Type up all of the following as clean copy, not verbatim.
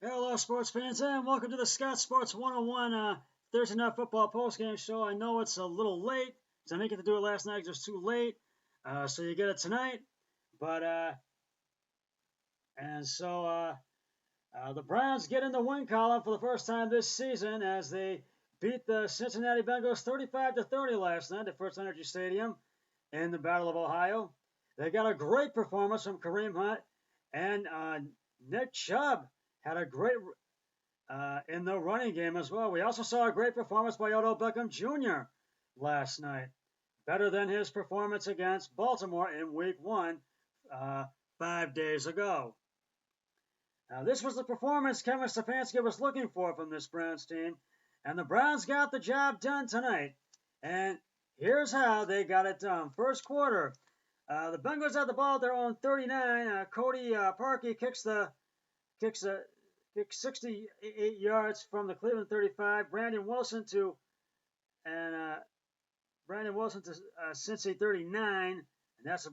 Hello, sports fans, and welcome to the Scott Sports 101 Thursday Night Football postgame show. I know it's a little late, so I didn't get to do it last night because it was too late. So you get it tonight. But, the Browns get in the win column for the first time this season as they beat the Cincinnati Bengals 35-30 last night at First Energy Stadium in the Battle of Ohio. They got a great performance from Kareem Hunt, and Nick Chubb had a great in the running game as well. We also saw a great performance by Odell Beckham Jr. last night, better than his performance against Baltimore in Week 1 5 days ago. Now, this was the performance Kevin Stefanski was looking for from this Browns team, and the Browns got the job done tonight. And here's how they got it done. First quarter, the Bengals had the ball at their own 39. Cody Parkey kicks 68 yards from the Cleveland 35. Brandon Wilson to Cincy 39, and that's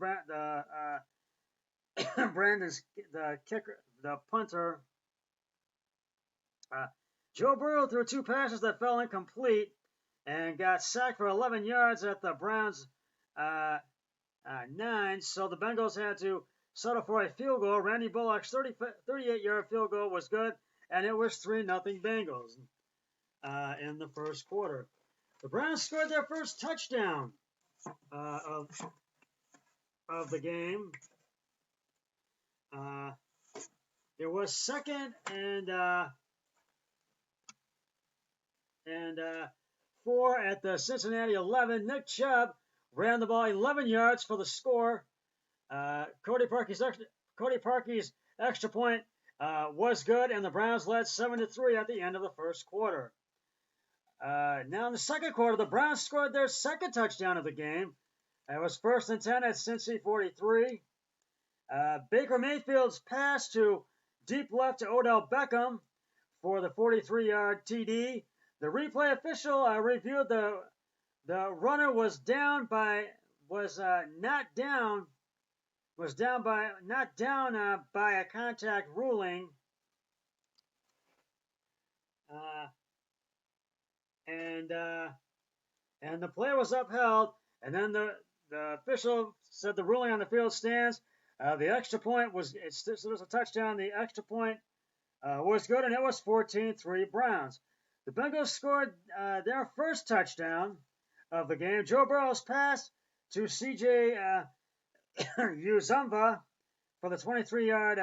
Brandon's the kicker, the punter. Joe Burrow threw two passes that fell incomplete and got sacked for 11 yards at the Browns 9. So the Bengals had to settle for a field goal. Randy Bullock's 38-yard field goal was good, and it was 3-0 Bengals in the first quarter. The Browns scored their first touchdown of the game. It was second and 4 at the Cincinnati 11. Nick Chubb ran the ball 11 yards for the score. Cody Parkey's extra point was good, and the Browns led 7-3 at the end of the first quarter. Now in the second quarter, the Browns scored their second touchdown of the game. It was 1st and 10 at Cincy 43. Baker Mayfield's pass to deep left to Odell Beckham for the 43-yard TD. The replay official reviewed the runner was not down by a contact ruling, and the play was upheld. And then the official said the ruling on the field stands. The extra point was it was a touchdown. The extra point was good, and it was 14-3 Browns. The Bengals scored their first touchdown of the game. Joe Burrow's pass to C.J. Uzomah for the 23-yard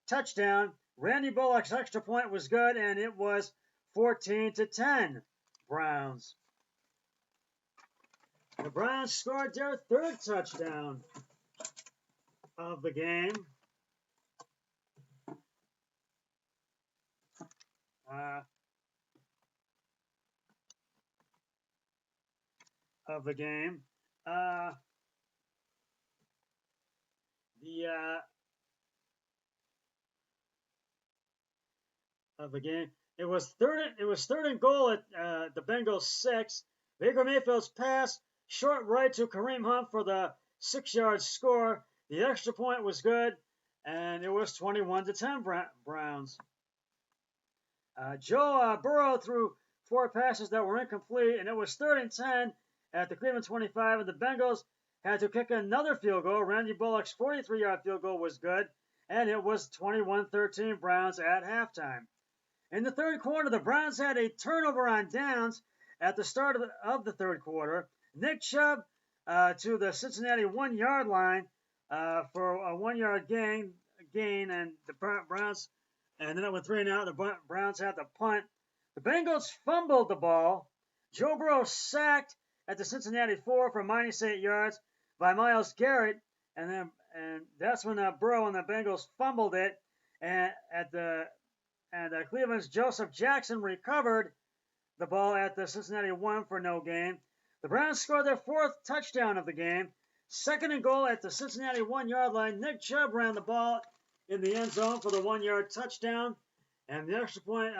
touchdown. Randy Bullock's extra point was good, and it was 14-10 Browns. The Browns scored their third touchdown of the game. Of the game. It was third and goal at the Bengals 6. Baker Mayfield's pass short right to Kareem Hunt for the 6-yard score. The extra point was good, and it was 21-10 Browns. Joe Burrow threw 4 passes that were incomplete, and it was 3rd and 10 at the Cleveland 25, and the Bengals had to kick another field goal. Randy Bullock's 43-yard field goal was good, and it was 21-13 Browns at halftime. In the third quarter, the Browns had a turnover on downs at the start of the third quarter. Nick Chubb to the Cincinnati 1-yard line for a 1-yard gain, and the Browns, and then it went 3 and out. The Browns had to punt. The Bengals fumbled the ball. Joe Burrow sacked at the Cincinnati 4 for -8 yards by Myles Garrett, and that's when Burrow and the Bengals fumbled it, and Cleveland's Joseph Jackson recovered the ball at the Cincinnati 1 for no gain. The Browns scored their fourth touchdown of the game. 2nd and goal at the Cincinnati 1-yard line. Nick Chubb ran the ball in the end zone for the 1-yard touchdown, and the extra point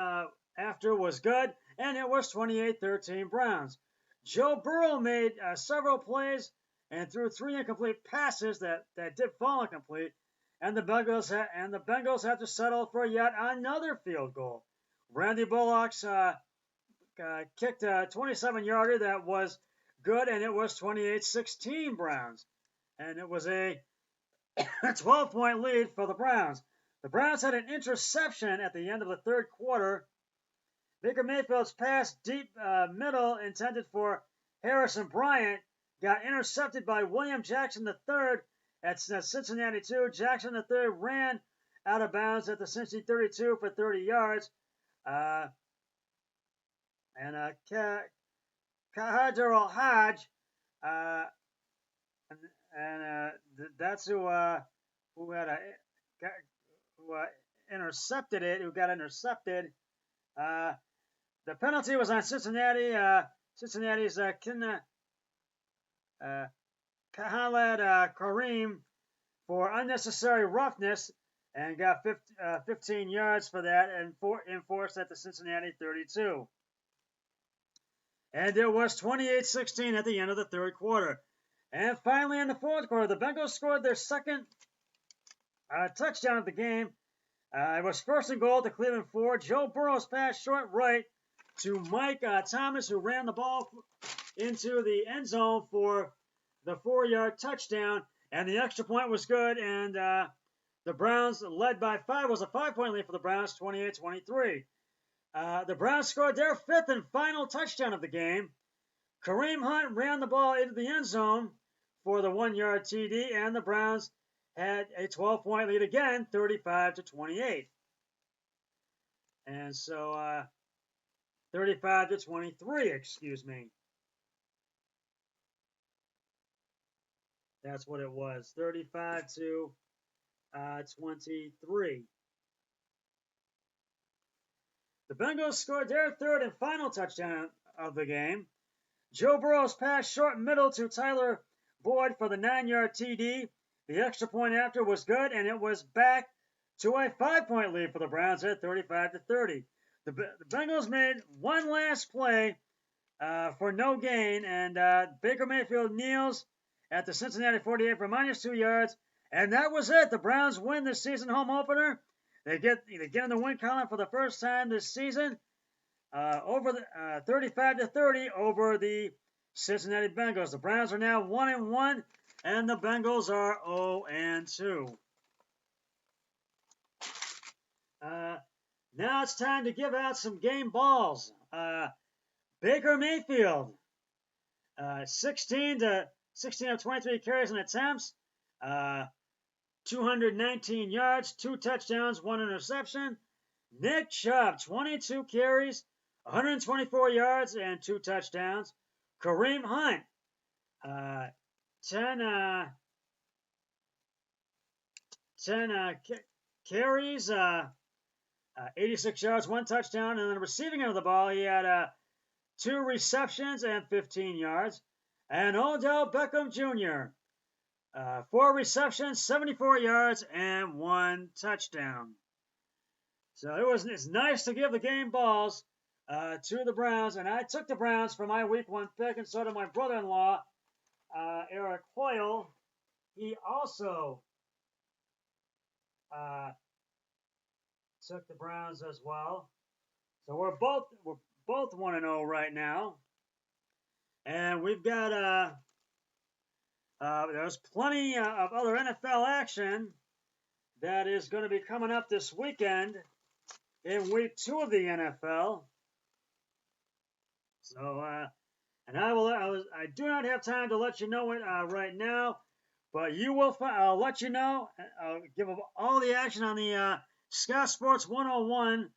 after was good, and it was 28-13 Browns. Joe Burrow made several plays and threw 3 incomplete passes that did fall incomplete, and the Bengals have to settle for yet another field goal. Randy Bullock's kicked a 27-yarder that was good, and it was 28-16 Browns. And it was a 12-point lead for the Browns. The Browns had an interception at the end of the third quarter. Baker Mayfield's pass deep middle intended for Harrison Bryant got intercepted by William Jackson III at Cincinnati 2. Jackson III ran out of bounds at the Cincinnati 32 for 30 yards. Kahadar Al-Hajj, that's who intercepted it, who got intercepted. The penalty was on Cincinnati. Cincinnati's Khaled Kareem for unnecessary roughness and got 15 yards for that and enforced at the Cincinnati 32. And it was 28-16 at the end of the third quarter. And finally, in the fourth quarter, the Bengals scored their second touchdown of the game. It was first and goal to Cleveland 4. Joe Burrow's pass short right to Mike Thomas, who ran the ball into the end zone for the 4-yard touchdown. And the extra point was good, and the Browns led by 5. It was a 5-point lead for the Browns, 28-23. The Browns scored their fifth and final touchdown of the game. Kareem Hunt ran the ball into the end zone for the 1-yard TD, and the Browns had a 12-point lead again, 35-28. And so, 35-23, excuse me. That's what it was, 35-23. The Bengals scored their third and final touchdown of the game. Joe Burrow's pass short middle to Tyler Boyd for the 9-yard TD. The extra point after was good, and it was back to a 5-point lead for the Browns at 35-30. The Bengals made one last play for no gain, and Baker Mayfield kneels at the Cincinnati 48 for -2 yards, and that was it. The Browns win the season home opener. They get in the win column for the first time this season, over the 35-30 over the Cincinnati Bengals. The Browns are now 1-1, and the Bengals are 0-2. Now it's time to give out some game balls. Baker Mayfield, 16 of 23 carries and attempts, 219 yards, 2 touchdowns, 1 interception. Nick Chubb, 22 carries, 124 yards, and 2 touchdowns. Kareem Hunt, 10 carries, 86 yards, 1 touchdown. And then receiving end of the ball, he had 2 receptions and 15 yards. And Odell Beckham Jr., 4 receptions, 74 yards, and 1 touchdown. So it's nice to give the game balls to the Browns, and I took the Browns for my Week 1 pick, and so did my brother-in-law, Eric Hoyle. He also took the Browns as well. So we're both 1-0 right now, and we've got there's plenty of other NFL action that is going to be coming up this weekend in Week 2 of the NFL. So, and I do not have time to let you know it right now, but I'll let you know. I'll give all the action on the Scott Sports 101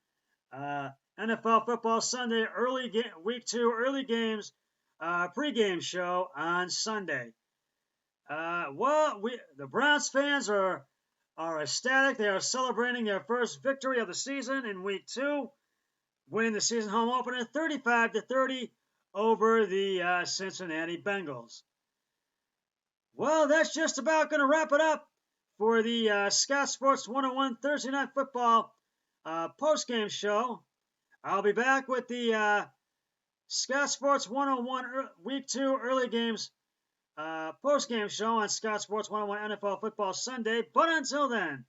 NFL Football Sunday Week 2 early games pregame show on Sunday. The Browns fans are ecstatic. They are celebrating their first victory of the season in Week 2, winning the season home opener 35-30 over the Cincinnati Bengals. Well, that's just about going to wrap it up for the Scott Sports 101 Thursday Night Football postgame show. I'll be back with the Scott Sports 101 Week 2 early games post-game show on Scott Sports 101 NFL Football Sunday. But until then,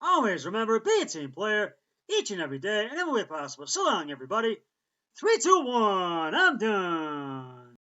always remember, be a team player each and every day, and every way possible. So long, everybody. 3, 2, 1, I'm done.